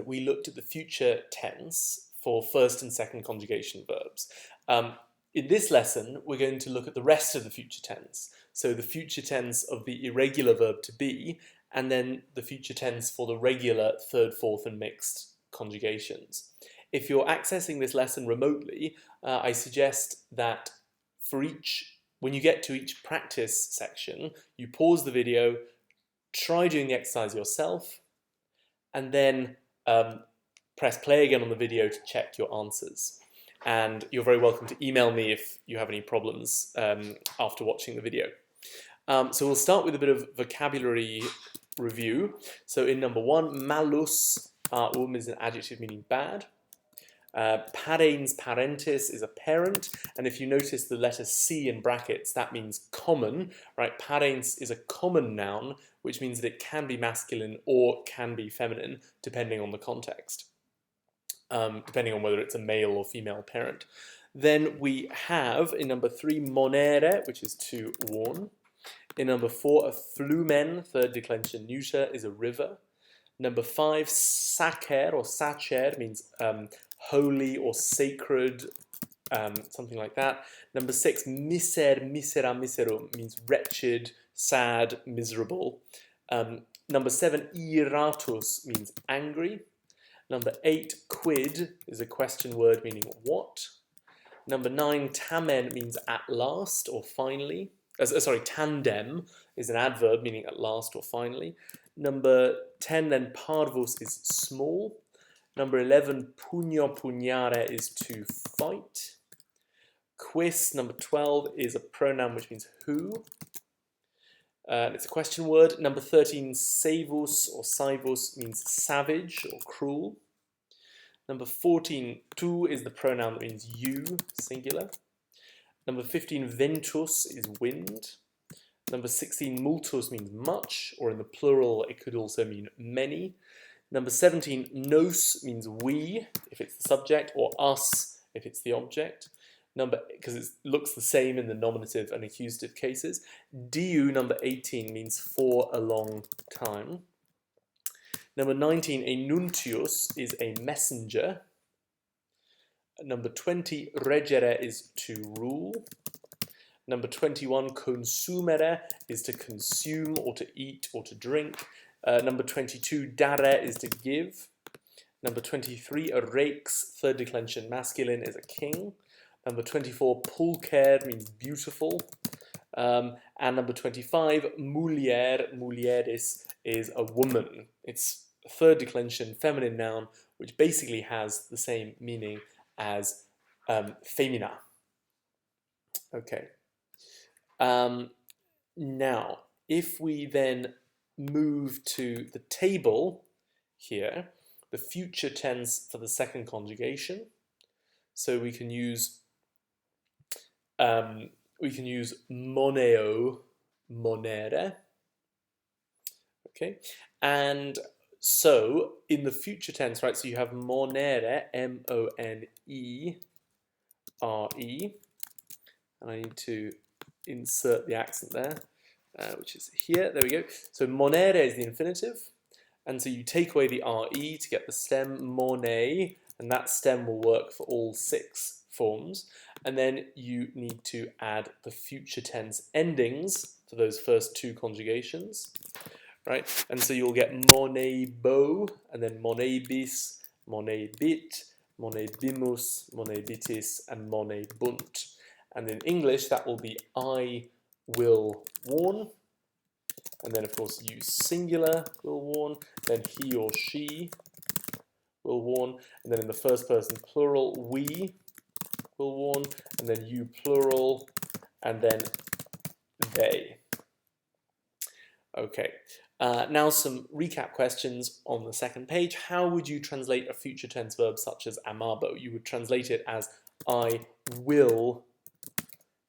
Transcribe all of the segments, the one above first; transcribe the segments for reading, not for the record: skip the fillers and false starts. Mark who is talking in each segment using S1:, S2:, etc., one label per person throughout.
S1: we looked at the future tense for first and second conjugation verbs. In this lesson, we're going to look at the rest of the future tense. So the future tense of the irregular verb to be, and then the future tense for the regular third, fourth, and mixed conjugations. If you're accessing this lesson remotely, I suggest that when you get to each practice section, you pause the video, try doing the exercise yourself, and then press play again on the video to check your answers. And you're very welcome to email me if you have any problems after watching the video. So we'll start with a bit of vocabulary review. So in number 1, malus is an adjective meaning bad. Parens, parentis is a parent, and if you notice the letter C in brackets, that means common, right? Parens is a common noun, which means that it can be masculine or can be feminine, depending on the context, depending on whether it's a male or female parent. Then we have, in number 3, monere, which is to warn. In number 4, a flumen, third declension neuter, is a river. Number 5, sacer or sacer means holy or sacred, something like that. Number 6, miser, misera, miserum means wretched, sad, miserable. Number 7, iratus means angry. Number 8, quid is a question word meaning what. Number 9, tamen means at last or finally. Tandem is an adverb meaning at last or finally. Number 10 then, parvus is small. Number 11, pugno, pugnare is to fight. Quis, number 12, is a pronoun which means who. It's a question word. Number 13, savus or saivus means savage or cruel. Number 14, tu is the pronoun that means you, singular. Number 15, ventus is wind. Number 16, multus means much, or in the plural it could also mean many. Number 17, nos means we, if it's the subject, or us, if it's the object. Because it looks the same in the nominative and accusative cases. Diu, number 18, means for a long time. Number 19, a nuntius is a messenger. Number 20, regere is to rule. Number 21, consumere is to consume or to eat or to drink. Number 22, dare is to give. Number 23, a rex, third declension masculine, is a king. Number 24, pulcher means beautiful. And number 25, mulier, mulieris, is a woman. It's a third declension feminine noun, which basically has the same meaning as femina. Okay. Now, if we then move to the table here, the future tense for the second conjugation. So we can use moneo, monere. Okay, and so in the future tense, right? So you have monere, M-O-N-E-R-E, and I need to insert the accent there, which is here. There we go. So monere is the infinitive, and so you take away the re to get the stem monet, and that stem will work for all 6 forms. And then you need to add the future tense endings for those first 2 conjugations, right? And so you'll get monebo, and then monebis, monebit, monebimus, monebitis, and monebunt. And in English, that will be I will warn. And then, of course, you singular will warn. Then he or she will warn. And then in the first person plural, we will warn. And then you plural. And then they. Okay. Now some recap questions on the second page. How would you translate a future tense verb such as amabo? You would translate it as I will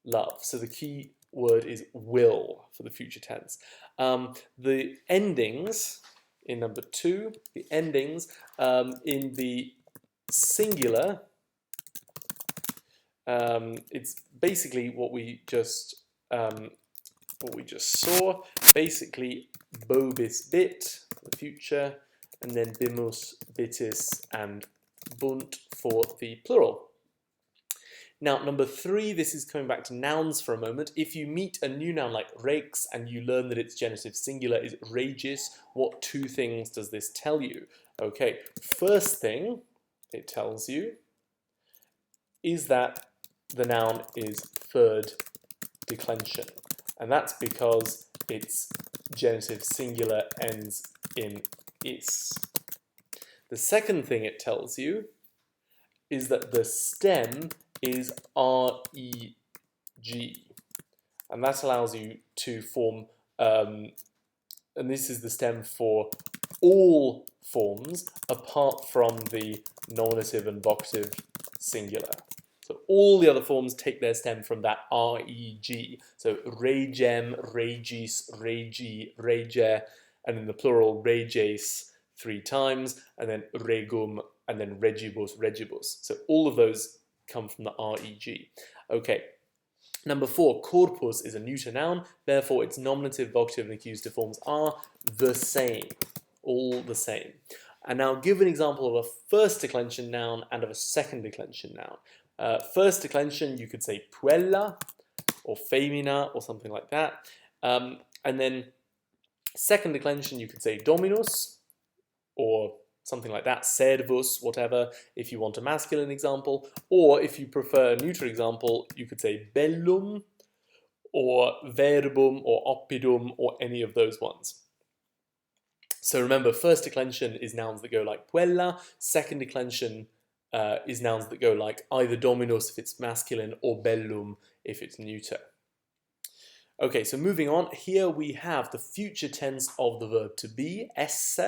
S1: love. So the key word is will for the future tense. The endings in number 2, the endings in the singular, it's basically what we just saw. Basically, bobis bit, the future, and then bimus, bitis, and bunt for the plural. Now, number 3, this is coming back to nouns for a moment. If you meet a new noun like rex and you learn that its genitive singular is regis, what 2 things does this tell you? Okay, first thing it tells you is that the noun is 3rd declension. And that's because its genitive singular ends in is. The second thing it tells you is that the stem is reg, and that allows you to form, and this is the stem for all forms apart from the nominative and vocative singular. So all the other forms take their stem from that reg. So regem, regis, regi, reger, and in the plural reges 3 times, and then regum, and then regibus, regibus. So all of those come from the reg. Okay. Number 4, corpus is a neuter noun, therefore its nominative, vocative, and accusative forms are the same, all the same. And now give an example of a first declension noun and of a second declension noun. First declension, you could say puella, or femina, or something like that. And then second declension, you could say dominus, or something like that, servus, whatever, if you want a masculine example. Or if you prefer a neuter example, you could say bellum, or verbum, or oppidum, or any of those ones. So remember, first declension is nouns that go like puella, second declension is nouns that go like either dominus if it's masculine, or bellum if it's neuter. Okay, so moving on, here we have the future tense of the verb to be, esse.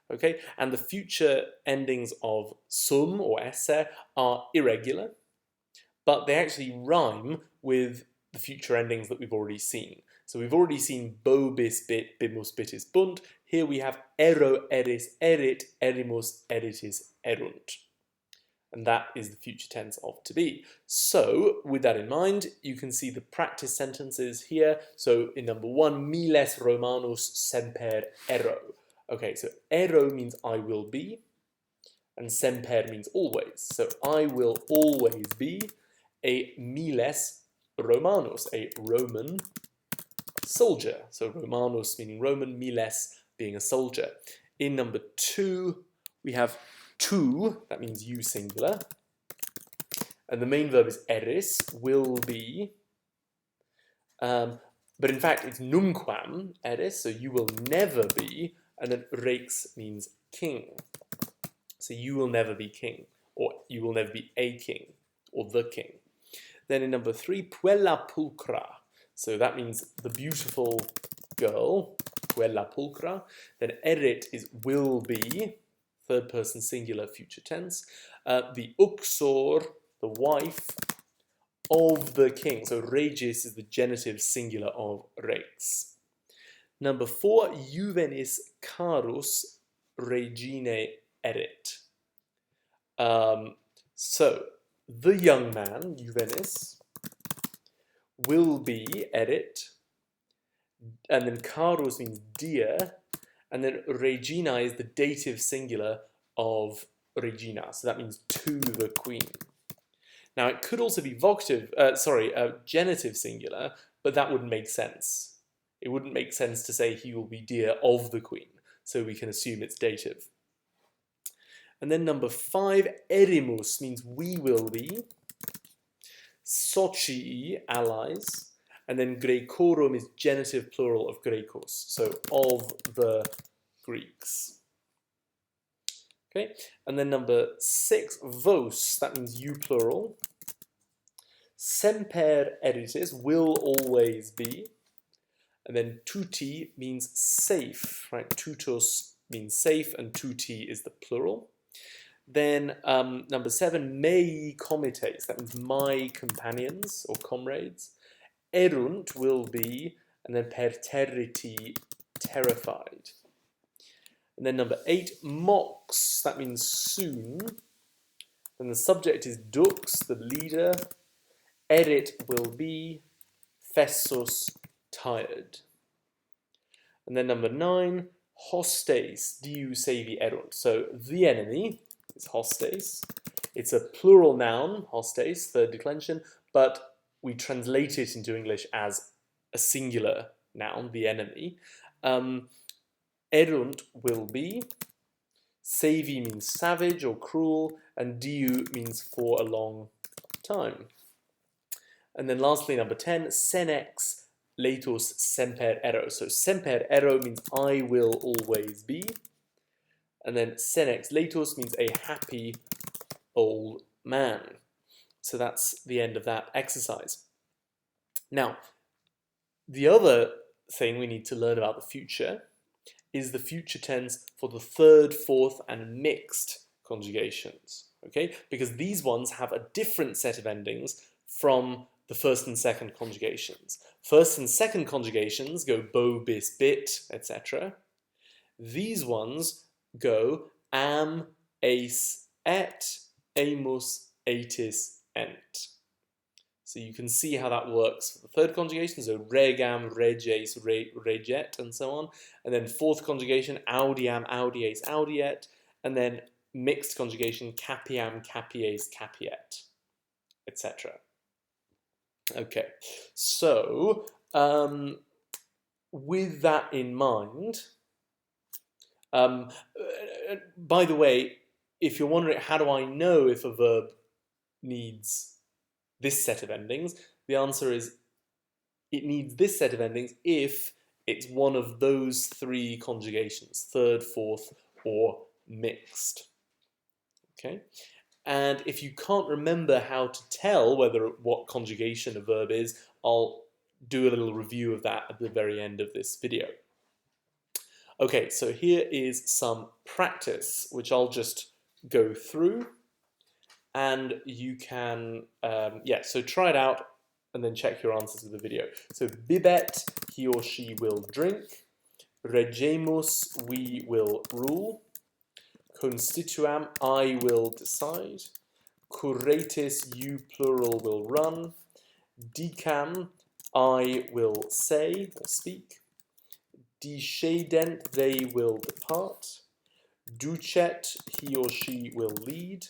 S1: Okay, and the future endings of sum or esse are irregular, but they actually rhyme with the future endings that we've already seen. So we've already seen bo, bis, bit, bimus, bitis, bunt. Here we have ero, eris, erit, erimus, eritis, erunt. And that is the future tense of to be. So with that in mind, you can see the practice sentences here. So in number 1, miles Romanus semper ero. Okay, so ero means I will be, and semper means always. So I will always be a miles Romanus, a Roman soldier. So Romanus meaning Roman, miles being a soldier. In number 2, we have tu, that means you singular. And the main verb is eris, will be. But in fact, it's numquam eris, so you will never be. And then rex means king. So you will never be king, or you will never be a king, or the king. Then in number 3, puella pulcra. So that means the beautiful girl, puella pulcra. Then erit is will be, third person singular future tense. The uxor, the wife of the king. So regis is the genitive singular of rex. Number 4, juvenis carus regine erit. So the young man, juvenis, will be erit, and then carus means dear, and then regina is the dative singular of regina, so that means to the queen. Now it could also be vocative, genitive singular, but that wouldn't make sense. It wouldn't make sense to say he will be dear of the queen, so we can assume it's dative. And then number 5, erimus means we will be, socii, allies, and then Graecorum is genitive plural of Graecos, so of the Greeks. Okay, and then number 6, vos, that means you plural. Semper eritis, will always be. And then tuti means safe, right? Tutus means safe, and tuti is the plural. Then number 7, mei comites, that means my companions or comrades. Erunt will be, and then perterriti, terrified. And then number 8, mox, that means soon. And the subject is dux, the leader. Erit will be, fessus, tired. And then number 9, hostes diu sevi erunt. So the enemy is hostes. It's a plural noun, hostes, third declension, but we translate it into English as a singular noun, the enemy. Erunt will be. Sevi means savage or cruel, and diu means for a long time. And then lastly, number 10, senex laetus semper ero. So semper ero means I will always be. And then senex laetus means a happy old man. So that's the end of that exercise. Now, the other thing we need to learn about the future is the future tense for the third, fourth, and mixed conjugations, okay? Because these ones have a different set of endings from the first and second conjugations. First and second conjugations go bo, bis, bit, etc. These ones go am, ace, et, amus, atis, ent. So you can see how that works for the third conjugation, so regam, reges, reget, and so on. And then fourth conjugation, audiam, audies, audiet. And then mixed conjugation, capiam, capies, capiet, etc. Okay, so with that in mind, by the way, if you're wondering how do I know if a verb needs this set of endings, the answer is it needs this set of endings if it's one of those three conjugations, third, fourth, or mixed. Okay, and if you can't remember how to tell what conjugation a verb is, I'll do a little review of that at the very end of this video. Okay, so here is some practice, which I'll just go through, and you can, so try it out and then check your answers with the video. So bibet, he or she will drink. Regemus, we will rule. Constituam, I will decide. Curatis, you plural will run. Dicam, I will say or speak. Discedent, they will depart. Ducet, he or she will lead.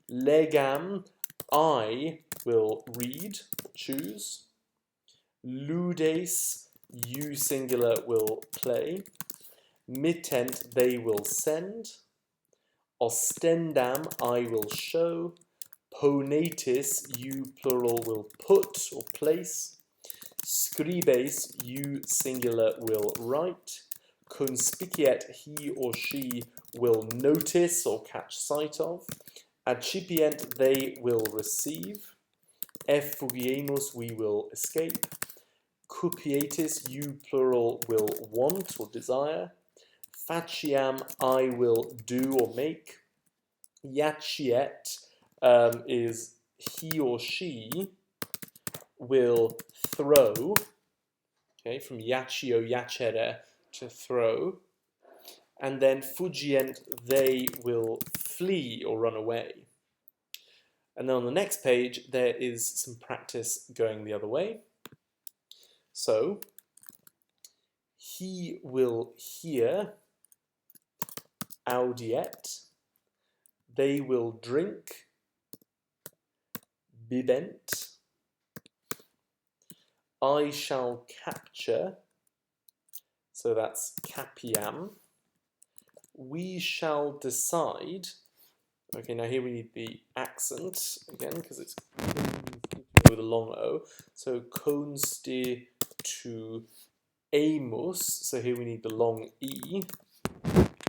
S1: Legam, I will read, choose. Ludes, you singular will play. Mittent, they will send. Ostendam, I will show. Ponatis, you plural will put or place. Scribes, you singular will write. Conspiciet, he or she will notice or catch sight of. Accipient, they will receive. Effugiemus, we will escape. Cupietis, you plural will want or desire. Faciam, I will do or make. Yaciet is he or she will throw. Okay, from yacio, yacere, to throw. And then fugient, they will flee or run away. And then on the next page, there is some practice going the other way. So, he will hear, audiet. They will drink, bibent. I shall capture, so that's capiam. We shall decide. Okay, now here we need the accent again because it's with a long O. So constituemus. So here we need the long E.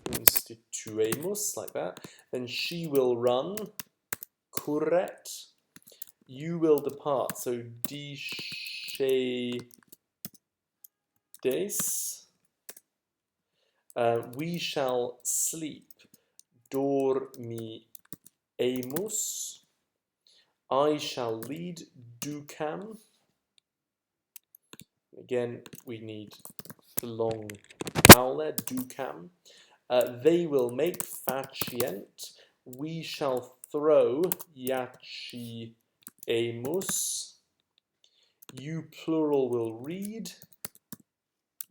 S1: Constituemus, like that. Then she will run. Curret. You will depart. So discedes. We shall sleep. Dormiemus. I shall lead. Ducam. Again, we need the long vowel there. Ducam. They will make. Facient. We shall throw. Yaciemus. You plural will read.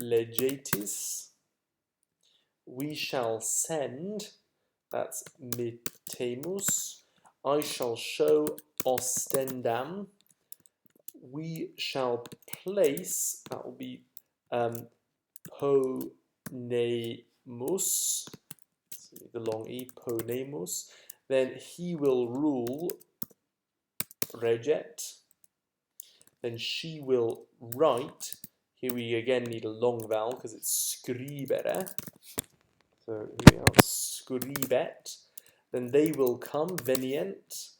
S1: Legetis. We shall send, that's mettemus. I shall show, ostendam. We shall place, that will be ponemus, the long E, ponemus. Then he will rule, reget. Then she will write. Here we again need a long vowel because it's scribere. So here we are, scribet. Then they will come, venient.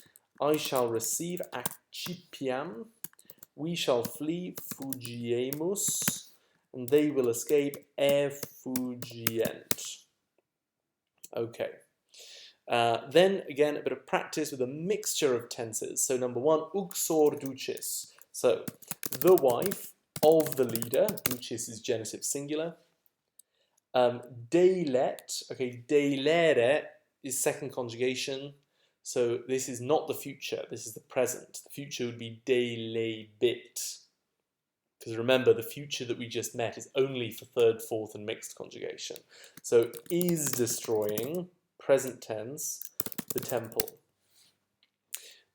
S1: I shall receive, accipiam. We shall flee, fugiemus. And they will escape, effugient. Okay. Then again, a bit of practice with a mixture of tenses. So number one, uxor ducis. So the wife of the leader, ducis is genitive singular. Deilet, okay, deilere is second conjugation. So this is not the future, this is the present. The future would be deilebit. Because remember, the future that we just met is only for third, fourth, and mixed conjugation. So is destroying, present tense, the temple.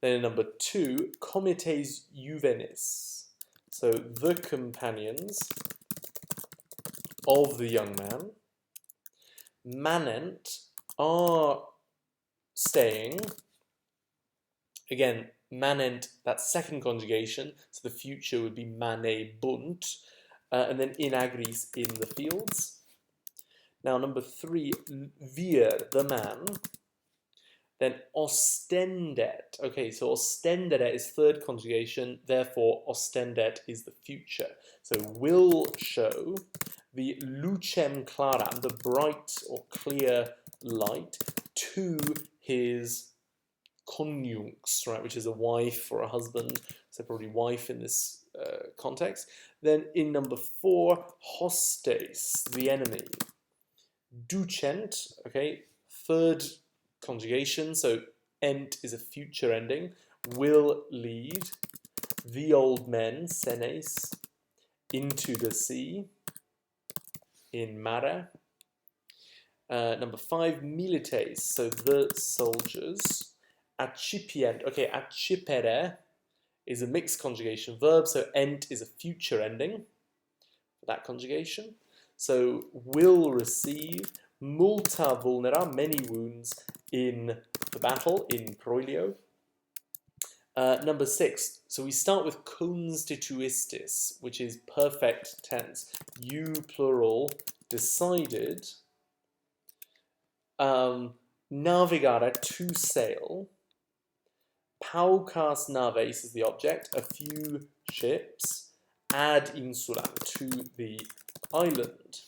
S1: Then in number two, comites juvenis. So the companions of the young man. Manent are staying. Again, manent, that's second conjugation, so the future would be manebunt, and then in agris, in the fields. Now, number three, wir, the man. Then ostendet. Okay, so ostendere is third conjugation, therefore ostendet is the future. So will show, the lucem claram, the bright or clear light, to his conjunx, right, which is a wife or a husband, so probably wife in this context. Then in number four, hostes, the enemy. Ducent, okay, third conjugation, so ent is a future ending, will lead the old men, senes, into the sea, in mare. Number five, milites, so the soldiers. Accipient, okay, accipere is a mixed conjugation verb, so ent is a future ending for that conjugation. So will receive, multa vulnera, many wounds in the battle, in proilio. Number six, so we start with constituistis, which is perfect tense. You, plural, decided. Navigare, to sail. Paucas naves is the object, a few ships. Ad insulam, to the island.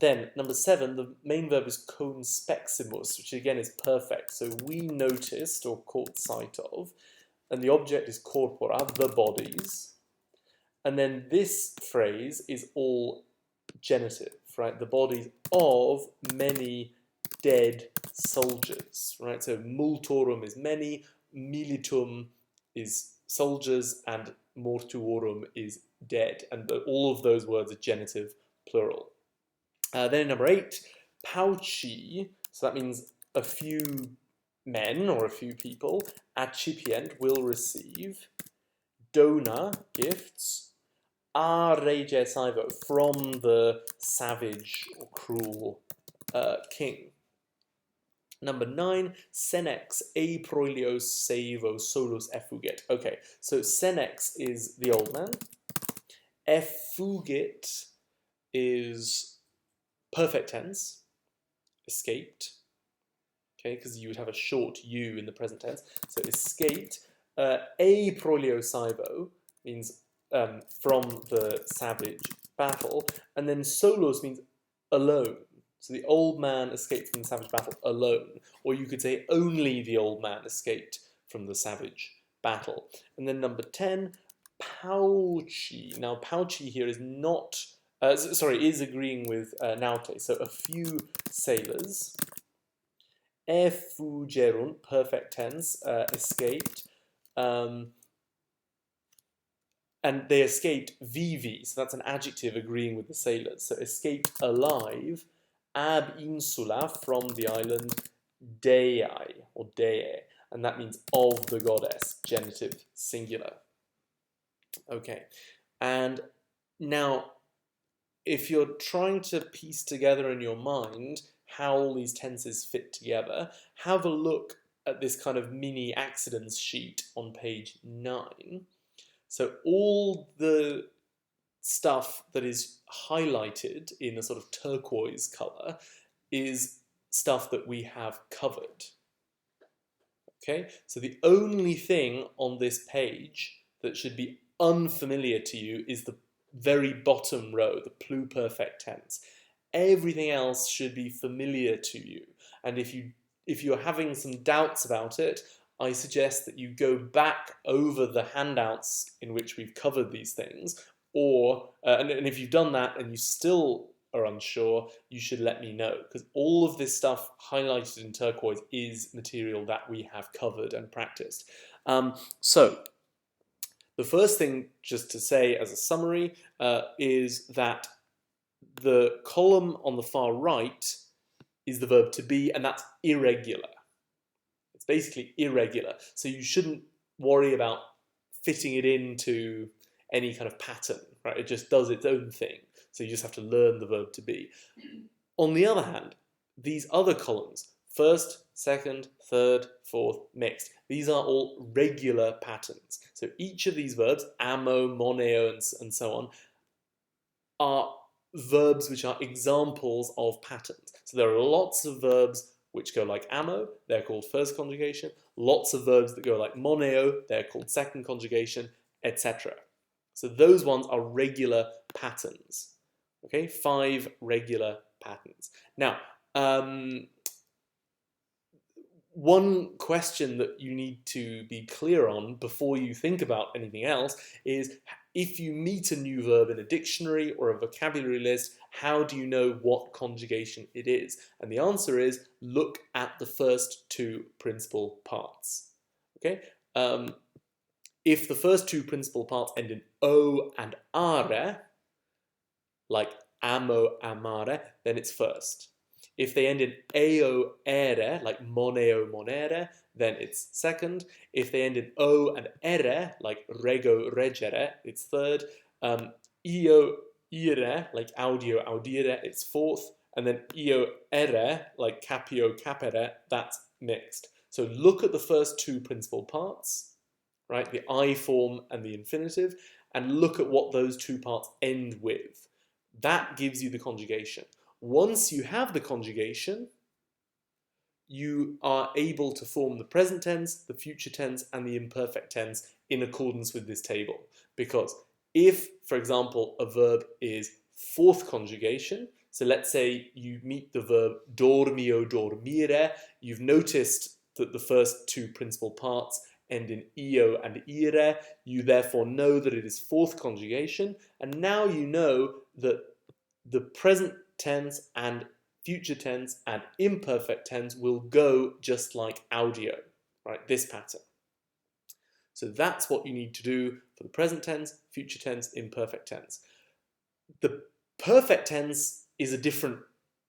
S1: Then, number seven, the main verb is conspeximus, which again is perfect. So we noticed or caught sight of, and the object is corpora, the bodies. And then this phrase is all genitive, right? The bodies of many dead soldiers, right? So multorum is many, militum is soldiers, and mortuorum is dead. And all of those words are genitive plural. Then in number eight, pauci, so that means a few men or a few people. Accipient, will receive. Dona, gifts. A rege saivo, from the savage or cruel king. Number nine, senex, e proilios savo solus effugit. Okay, so senex is the old man. Effugit is perfect tense, escaped. Okay, because you would have a short u in the present tense. So escaped. E proilio saivo means from the savage battle, and then solos means alone. So the old man escaped from the savage battle alone, or you could say only the old man escaped from the savage battle. And then number 10, pauci. Now pauci here is not, is agreeing with naute, so a few sailors. Effugerunt, perfect tense, escaped. And they escaped vivi, so that's an adjective agreeing with the sailors. So escaped alive, ab insula, from the island, dei, or dee, and that means of the goddess, genitive singular. Okay, and now if you're trying to piece together in your mind how all these tenses fit together, have a look at this kind of mini accidents sheet on page 9. So all the stuff that is highlighted in a sort of turquoise color is stuff that we have covered. Okay, so the only thing on this page that should be unfamiliar to you is the very bottom row, the pluperfect tense. Everything else should be familiar to you. And if you're having some doubts about it, I suggest that you go back over the handouts in which we've covered these things, or and if you've done that and you still are unsure, you should let me know, because all of this stuff highlighted in turquoise is material that we have covered and practiced. So the first thing just to say as a summary is that the column on the far right is the verb to be, and that's irregular. It's basically irregular, so you shouldn't worry about fitting it into any kind of pattern, right? It just does its own thing, so you just have to learn the verb to be. On the other hand, these other columns, first, second, third, fourth, mixed, these are all regular patterns. So each of these verbs, amo, moneo, and so on, are verbs which are examples of patterns. So there are lots of verbs which go like amo, they're called first conjugation. Lots of verbs that go like moneo, they're called second conjugation, etc. So those ones are regular patterns. Okay, 5 regular patterns. Now, one question that you need to be clear on before you think about anything else is, if you meet a new verb in a dictionary or a vocabulary list, how do you know what conjugation it is? And the answer is, look at the first 2 principal parts. Okay? If the first 2 principal parts end in o and are, like amo, amare, then it's first. If they end in eo, ere, like moneo, monere, then it's second. If they end in o and ere, like rego, regere, it's third. Io, ire, like audio, audire, it's fourth. And then io, ere, like capio, capere, that's mixed. So look at the first 2 principal parts, right? The I form and the infinitive, and look at what those 2 parts end with. That gives you the conjugation. Once you have the conjugation, you are able to form the present tense, the future tense, and the imperfect tense in accordance with this table. Because if, for example, a verb is 4th conjugation, so let's say you meet the verb dormio, dormire, you've noticed that the first 2 principal parts end in io and ire, you therefore know that it is 4th conjugation, and now you know that the present tense and future tense and imperfect tense will go just like audio, right? This pattern. So that's what you need to do for the present tense, future tense, imperfect tense. The perfect tense is a different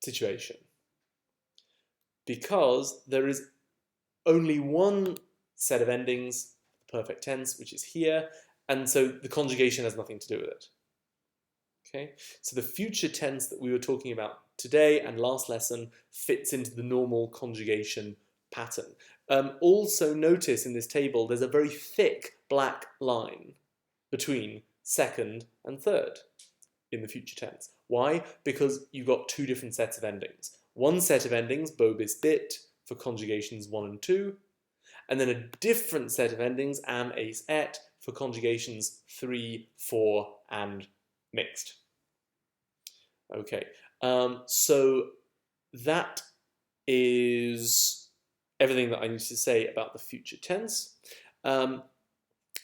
S1: situation, because there is only one set of endings, perfect tense, which is here, and so the conjugation has nothing to do with it. Okay, so the future tense that we were talking about today and last lesson fits into the normal conjugation pattern. Also notice in this table there's a very thick black line between second and third in the future tense. Why? Because you've got 2 different sets of endings. One set of endings, bo bis bit, for conjugations 1 and 2, and then a different set of endings, am, ace, et, for conjugations 3, 4, and mixed. Okay, so that is everything that I need to say about the future tense.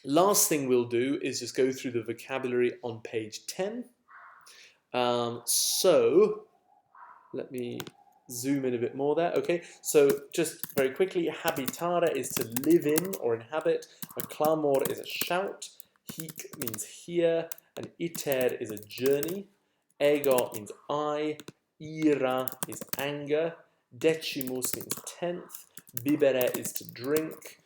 S1: Last thing we'll do is just go through the vocabulary on page 10. So let me zoom in a bit more there. Okay, so just very quickly, habitare is to live in or inhabit, a clamor is a shout, hic means here, and iter is a journey, ego means I, ira is anger, decimus means 10th, bibere is to drink,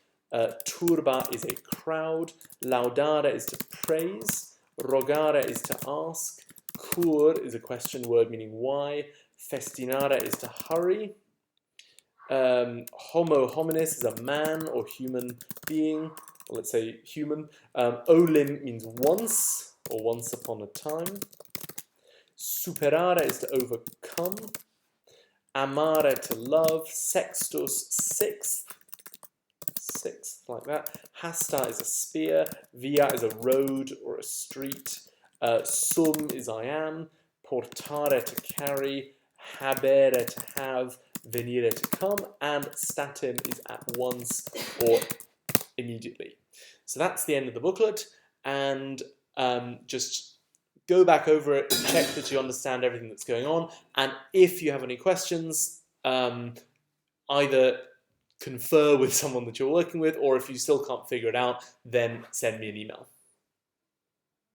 S1: turba is a crowd, laudare is to praise, rogare is to ask, cur is a question word meaning why, festinare is to hurry, homo hominis is a man or human being, or let's say human, olim means once or once upon a time, superare is to overcome, amare to love, sextus sixth, like that, hasta is a spear, via is a road or a street, sum is I am, portare to carry, habere to have, venire to come, and statim is at once or immediately. So that's the end of the booklet, and just go back over it, check that you understand everything that's going on, and if you have any questions, either confer with someone that you're working with, or if you still can't figure it out, then send me an email.